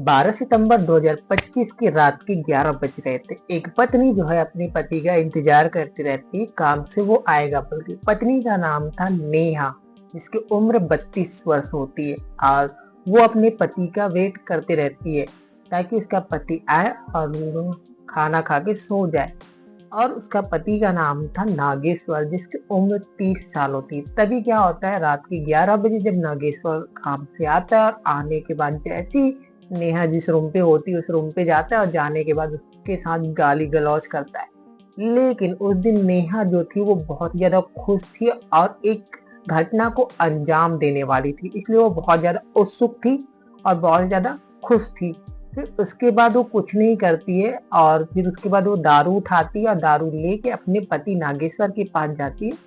12 सितंबर 2025 की रात के 11 बज रहे थे। एक पत्नी जो है अपने पति का इंतजार करती रहती है, काम से वो आएगा बोल के। पत्नी का नाम था नेहा, जिसकी उम्र 32 वर्ष होती है और वो अपने पति का वेट करती रहती है ताकि उसका पति आए और वो खाना खा के सो जाए। और उसका पति का नाम था नागेश्वर, जिसकी उम्र 30 साल होती है। तभी क्या होता है, रात के 11 बजे जब नागेश्वर काम से आता है और आने के बाद जैसी नेहा जिस रूम पे होती है उस रूम पे जाता है और जाने के बाद उसके साथ गाली गलौज करता है। लेकिन उस दिन नेहा जो थी वो बहुत ज्यादा खुश थी और एक घटना को अंजाम देने वाली थी, इसलिए वो बहुत ज्यादा उत्सुक थी और बहुत ज्यादा खुश थी। फिर उसके बाद वो कुछ नहीं करती है और फिर उसके बाद वो दारू उठाती है और दारू लेके अपने पति नागेश्वर के पास जाती है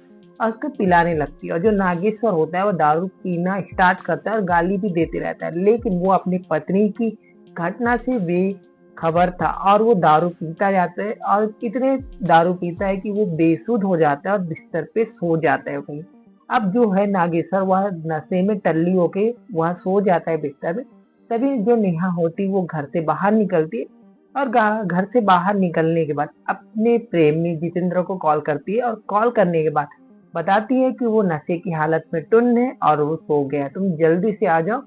और उसको पिलाने लगती है। और जो नागेश्वर होता है वो दारू पीना स्टार्ट करता है और गाली भी देते रहता है, लेकिन वो अपनी पत्नी की घटना से बेखबर था और वो दारू पीता जाता है और इतने दारू पीता है कि वो बेसुध हो जाता है और बिस्तर पे सो जाता है वहीं। अब जो है नागेश्वर वह नशे में टल्ली होके वह सो जाता है बिस्तर में। तभी जो नेहा होती वो घर से बाहर निकलती है और घर से बाहर निकलने के बाद अपने प्रेमी जितेंद्र को कॉल करती है और कॉल करने के बाद बताती है कि वो नशे की हालत में टुन्न है और वो सो गया, तुम जल्दी से आ जाओ।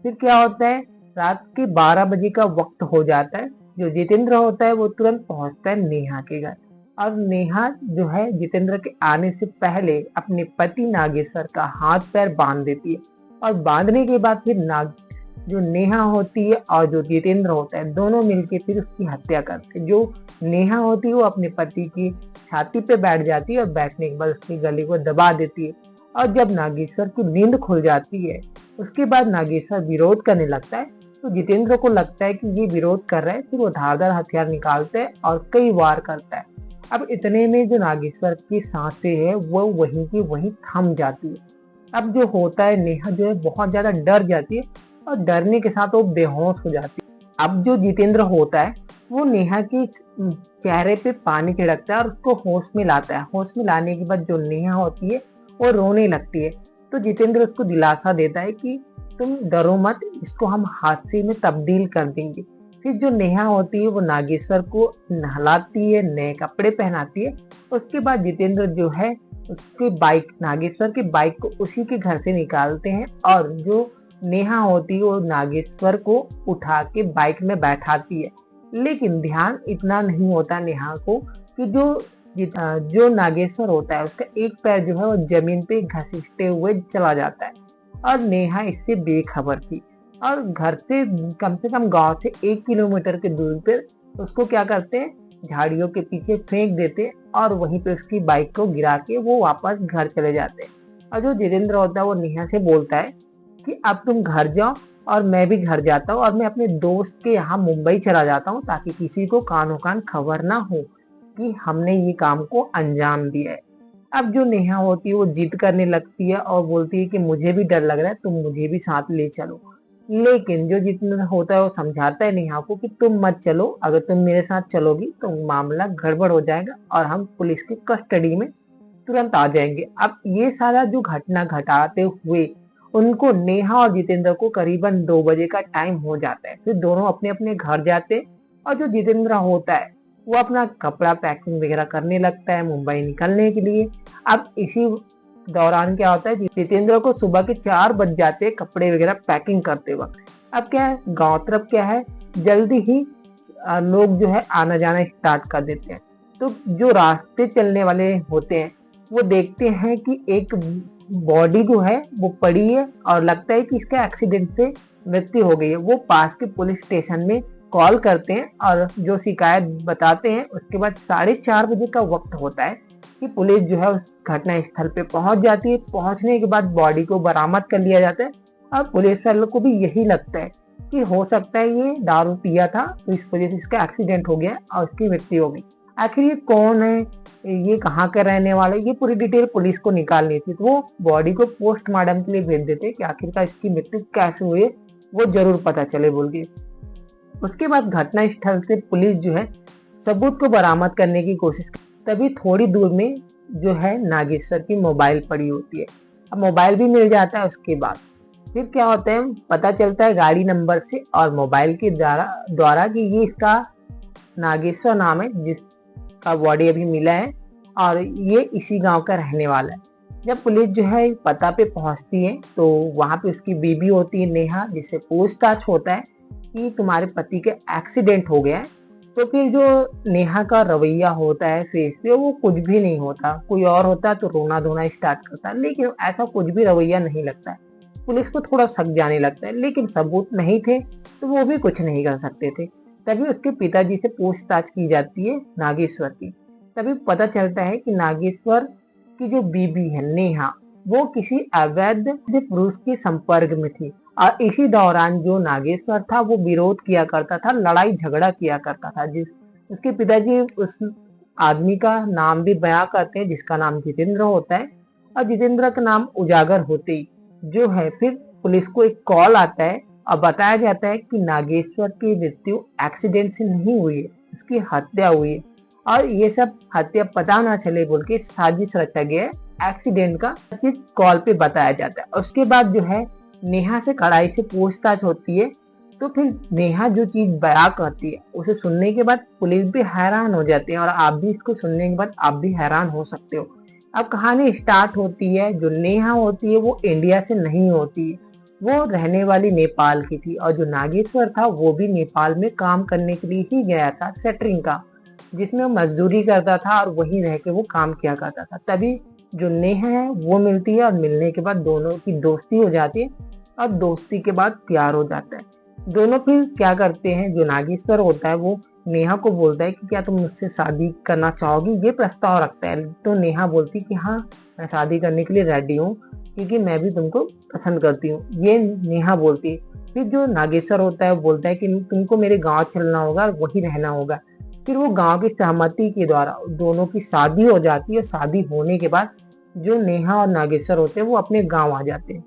फिर क्या होता है, रात के 12 बजे का वक्त हो जाता है। जो जितेंद्र होता है वो तुरंत पहुंचता है नेहा के घर और नेहा जो है जितेंद्र के आने से पहले अपने पति नागेश्वर का हाथ पैर बांध देती है। और बांधने के बाद फिर जो नेहा होती है और जो जितेंद्र होता है दोनों मिलके फिर उसकी हत्या करते हैं। जो नेहा होती है वो अपने पति की छाती पे बैठ जाती है और बैठने के बाद उसके गले को दबा देती है। और जब नागेश्वर की नींद खुल जाती है उसके बाद नागेश्वर विरोध करने लगता है। तो जितेंद्र को लगता है कि ये विरोध कर रहा है, फिर वो धारदार हथियार निकालता है और कई वार करता है। अब इतने में जो नागेश्वर की सांसें है वो वहीं की वहीं थम जाती है। अब जो होता है, नेहा जो है बहुत ज्यादा डर जाती है और डरने के साथ वो बेहोश हो जाती है। अब जो जितेंद्र होता है वो नेहा के चेहरे पे पानी छिड़कता है और उसको होश में लाता है। होश में लाने के बाद जो नेहा होती है वो रोने लगती है। तो जितेंद्र उसको दिलासा देता है कि तुम डरो मत, इसको हम हादसे में तब्दील कर देंगे। फिर जो नेहा होती है वो नागेश्वर को नहलाती है, नए कपड़े पहनाती है। उसके बाद जितेंद्र जो है उसके बाइक, नागेश्वर के बाइक को उसी के घर से निकालते हैं और जो नेहा होती है वो नागेश्वर को उठा के बाइक में बैठाती है। लेकिन ध्यान इतना नहीं होता नेहा को कि जो नागेश्वर होता है उसका एक पैर जो है वो जमीन पे घसीटते हुए चला जाता है और नेहा इससे बेखबर थी। और घर से कम गांव से 1 किलोमीटर के दूरी पर उसको क्या करते हैं, झाड़ियों के पीछे फेंक देते हैं और वहीं पे उसकी बाइक को गिरा के वो वापस घर चले जाते हैं। और जो जितेंद्र होता है वो नेहा से बोलता है कि अब तुम घर जाओ और मैं भी घर जाता हूँ और मैं अपने दोस्त के यहाँ मुंबई चला जाता हूँ ताकि किसी को कानो कान खबर ना हो कि हमने ये काम को अंजाम दिया है। अब जो नेहा होती है वो जिद करने लगती है और बोलती है कि मुझे भी डर लग रहा है, तुम मुझे भी साथ ले चलो। लेकिन जो जितना होता है वो समझाता है नेहा को कि तुम मत चलो, अगर तुम मेरे साथ चलोगी तो मामला गड़बड़ हो जाएगा और हम पुलिस की कस्टडी में तुरंत आ जाएंगे। अब ये सारा जो घटना घटाते हुए उनको नेहा और जितेंद्र को करीबन 2 बजे का टाइम हो जाता है। फिर दोनों अपने अपने घर जाते हैं और जो जितेंद्र होता है वो अपना कपड़ा पैकिंग वगैरह करने लगता है मुंबई निकलने के लिए। अब इसी दौरान क्या होता है, जितेंद्र को सुबह के 4 बज जाते हैं कपड़े वगैरह पैकिंग करते वक्त। अब क्या है, गांव तरफ क्या है, जल्दी ही लोग जो है आना जाना स्टार्ट कर देते हैं। तो जो रास्ते चलने वाले होते हैं वो देखते हैं कि एक बॉडी जो है वो पड़ी है और लगता है कि इसका एक्सीडेंट से मृत्यु हो गई है। वो पास के पुलिस स्टेशन में कॉल करते हैं और जो शिकायत बताते हैं। उसके बाद 4:30 बजे का वक्त होता है कि पुलिस जो है उस घटना स्थल पे पहुंच जाती है। पहुंचने के बाद बॉडी को बरामद कर लिया जाता है और पुलिस वालों को भी यही लगता है कि हो सकता है ये दारू पिया था तो इस वजह से इसका एक्सीडेंट हो गया और इसकी मृत्यु हो गई। आखिर ये कौन है, ये कहाँ का रहने वाला है, ये पूरी डिटेल पुलिस को निकालनी थी। तो वो बॉडी को पोस्टमार्टम के लिए भेज देते कि आखिरकार इसकी मृत्यु कैसे हुई है वो जरूर पता चले बोल के। उसके बाद घटना स्थल से पुलिस जो है सबूत को बरामद करने की कोशिश करती। तभी थोड़ी दूर में जो है नागेश्वर की मोबाइल पड़ी होती है। अब मोबाइल भी मिल जाता है उसके बाद। फिर क्या होता है, पता चलता है गाड़ी नंबर से और मोबाइल के द्वारा कि ये इसका नागेश्वर नाम है जिसका बॉडी अभी मिला है और ये इसी गांव का रहने वाला है। जब पुलिस जो है पता पे पहुंचती है तो वहां पे उसकी बीबी होती है नेहा, जिससे पूछताछ होता है कि तुम्हारे पति के एक्सीडेंट हो गया है। तो फिर जो नेहा का रवैया होता है फेस पे, वो कुछ भी नहीं होता। कोई और होता तो रोना धोना स्टार्ट करता, लेकिन ऐसा कुछ भी रवैया नहीं लगता है। पुलिस को थोड़ा शक जाने लगता है, लेकिन सबूत नहीं थे तो वो भी कुछ नहीं कर सकते थे। तभी उसके पिताजी से पूछताछ की जाती है नागेश्वर की। तभी पता चलता है कि नागेश्वर की जो बीबी है नेहा, वो किसी अवैध पुरुष के संपर्क में थी और इसी दौरान जो नागेश्वर था वो विरोध किया करता था, लड़ाई झगड़ा किया करता था। जिस उसके पिताजी उस आदमी का नाम भी बयां करते हैं जिसका नाम जितेंद्र होता है, और जितेंद्र का नाम उजागर होते ही जो है फिर पुलिस को एक कॉल आता है और बताया जाता है कि नागेश्वर की मृत्यु एक्सीडेंट से नहीं हुई है, उसकी हत्या हुई है। और ये सब हत्या पता ना चले बोल के साजिश रचा गया है एक्सीडेंट का, चीज कॉल पे बताया जाता है। उसके बाद जो है नेहा से कड़ाई से पूछताछ होती है। तो फिर नेहा जो चीज बयां करती है उसे सुनने के बाद पुलिस भी हैरान हो जाते हैं, और आप भी इसको सुनने के बाद आप भी हैरान हो सकते हो। अब कहानी स्टार्ट होती है। जो नेहा होती है वो इंडिया से नहीं होती है, वो रहने वाली नेपाल की थी, और जो नागेश्वर था वो भी नेपाल में काम करने के लिए ही गया था, सेटरिंग का, जिसमें वो मजदूरी करता था और वहीं रह के वो काम किया करता था। तभी जो नेहा है वो मिलती है और मिलने के बाद दोनों की दोस्ती हो जाती है और दोस्ती के बाद प्यार हो जाता है। दोनों फिर क्या करते हैं, जो नागेश्वर होता है वो नेहा को बोलता है कि क्या तुम मुझसे शादी करना चाहोगी, ये प्रस्ताव रखता है। तो नेहा बोलती कि हाँ, मैं शादी करने के लिए रेडी हूँ क्योंकि मैं भी तुमको पसंद करती हूँ, ये नेहा बोलती है। फिर जो नागेश्वर होता है वो बोलता है कि तुमको मेरे गांव चलना होगा और वहीं रहना होगा। फिर वो गांव की सहमति के द्वारा दोनों की शादी हो जाती है। शादी होने के बाद जो नेहा और नागेश्वर होते हैं वो अपने गांव आ जाते हैं।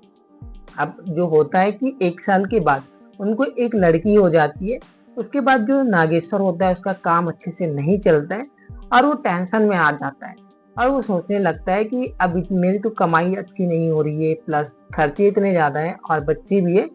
अब जो होता है कि 1 साल के बाद उनको एक लड़की हो जाती है। उसके बाद जो नागेश्वर होता है उसका काम अच्छे से नहीं चलता है और वो टेंशन में आ जाता है और वो सोचने लगता है कि अब मेरी तो कमाई अच्छी नहीं हो रही है, प्लस खर्चे इतने ज्यादा हैं और बच्चे भी है,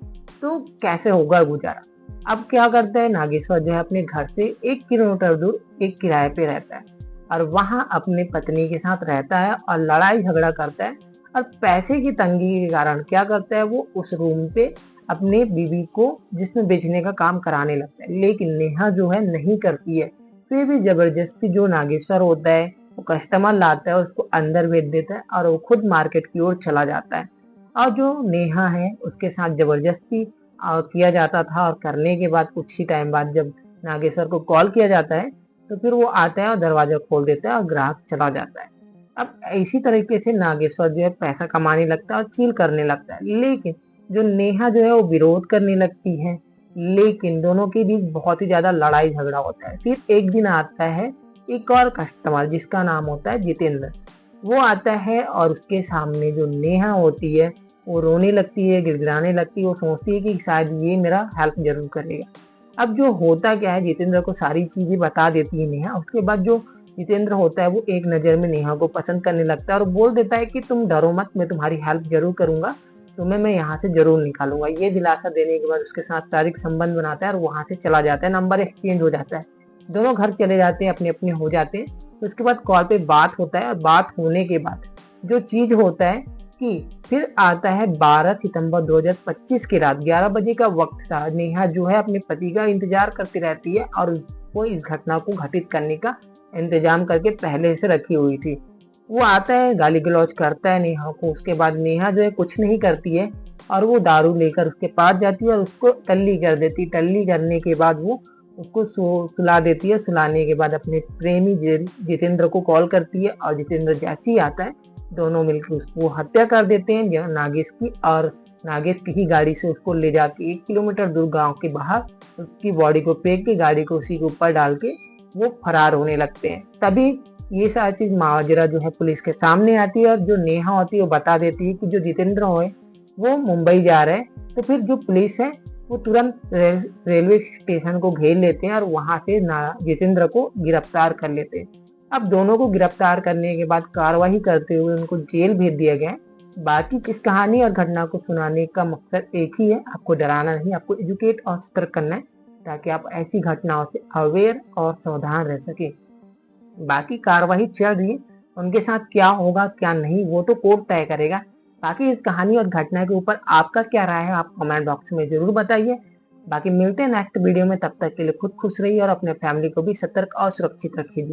तो कैसे होगा गुजारा। अब क्या करता है नागेश्वर जो है अपने घर से 1 किलोमीटर दूर एक किराए पे रहता है और वहां अपने पत्नी के साथ रहता है और लड़ाई झगड़ा करता है। और पैसे की तंगी के कारण क्या करता है, वो उस रूम पे अपने बीवी को जिसमें बेचने का काम कराने लगता है, लेकिन नेहा जो है नहीं करती है। फिर भी जबरदस्ती जो नागेश्वर होता है वो कस्टमर लाता है, उसको अंदर भेज देता है और वो खुद मार्केट की ओर चला जाता है। और जो नेहा है उसके साथ जबरदस्ती किया जाता था, और करने के बाद कुछ ही टाइम बाद जब नागेश्वर को कॉल किया जाता है तो फिर वो आता है और दरवाजा खोल देता है और ग्राहक चला जाता है। अब इसी तरीके से नागेश्वर जो है पैसा कमाने लगता है और चील करने लगता है, लेकिन जो नेहा जो है वो विरोध करने लगती है। लेकिन दोनों के बीच बहुत ही ज्यादा लड़ाई झगड़ा होता है। फिर एक दिन आता है एक और कस्टमर जिसका नाम होता है जितेंद्र। वो आता है और उसके सामने जो नेहा होती है वो रोने लगती है, गिड़गिड़ाने लगती है। वो सोचती है कि शायद ये मेरा हेल्प जरूर करेगा। अब जो होता क्या है, जितेंद्र को सारी चीजें बता देती है नेहा। उसके बाद जो जितेंद्र होता है वो एक नजर में नेहा को पसंद करने लगता है और बोल देता है कि तुम डरो मत, मैं तुम्हारी हेल्प जरूर करूंगा, तुम्हें मैं यहाँ से जरूर निकालूंगा। ये दिलासा देने के बाद उसके साथ शारीरिक संबंध बनाता है और वहां से चला जाता है। नंबर एक्सचेंज हो जाता है, दोनों घर चले जाते हैं, अपने अपने हो जाते हैं। तो उसके बाद कॉल पे बात होता है और बात होने के बाद जो चीज होता है कि फिर आता है 12 सितंबर 2025 की रात 11 बजे का वक्त था। नेहा जो है अपने पति का इंतजार करती रहती है और वो इस घटना को घटित करने का इंतजाम करके पहले से रखी हुई थी। वो आता है, गाली गलौज करता है नेहा को। उसके बाद नेहा जो है कुछ नहीं करती है और वो दारू लेकर उसके पास जाती है और उसको टल्ली कर देती। टल्ली करने के बाद वो उसको सुला देती है। सुलाने के बाद अपने प्रेमी जितेंद्र को कॉल करती है और जितेंद्र जैसे ही आता है दोनों मिलकर उसको हत्या कर देते हैं नागेश की, और नागेश की ही गाड़ी से उसको ले जाके 1 किलोमीटर दूर गांव के बाहर उसकी बॉडी को फेंक के गाड़ी को उसी के ऊपर डाल के वो फरार होने लगते हैं। तभी ये सारी चीज माजरा जो है पुलिस के सामने आती है और जो नेहा होती है वो बता देती है कि जो जितेंद्र है वो मुंबई जा रहे हैं। तो फिर जो पुलिस है वो तुरंत रेलवे स्टेशन को घेर लेते हैं और वहां से जितेंद्र को गिरफ्तार कर लेते हैं। अब दोनों को गिरफ्तार करने के बाद कार्रवाई करते हुए उनको जेल भेज दिया गया है। बाकी इस कहानी और घटना को सुनाने का मकसद एक ही है, आपको डराना नहीं, आपको एजुकेट और सतर्क करना है, ताकि आप ऐसी घटनाओं से अवेयर और सावधान रह सके। बाकी कार्रवाई चल रही है, उनके साथ क्या होगा क्या नहीं वो तो कोर्ट तय करेगा। बाकी इस कहानी और घटना के ऊपर आपका क्या राय है, आप कमेंट बॉक्स में जरूर बताइए। बाकी मिलते हैं नेक्स्ट वीडियो में, तब तक के लिए खुद खुश रहिए और अपने फैमिली को भी सतर्क और सुरक्षित रखिए।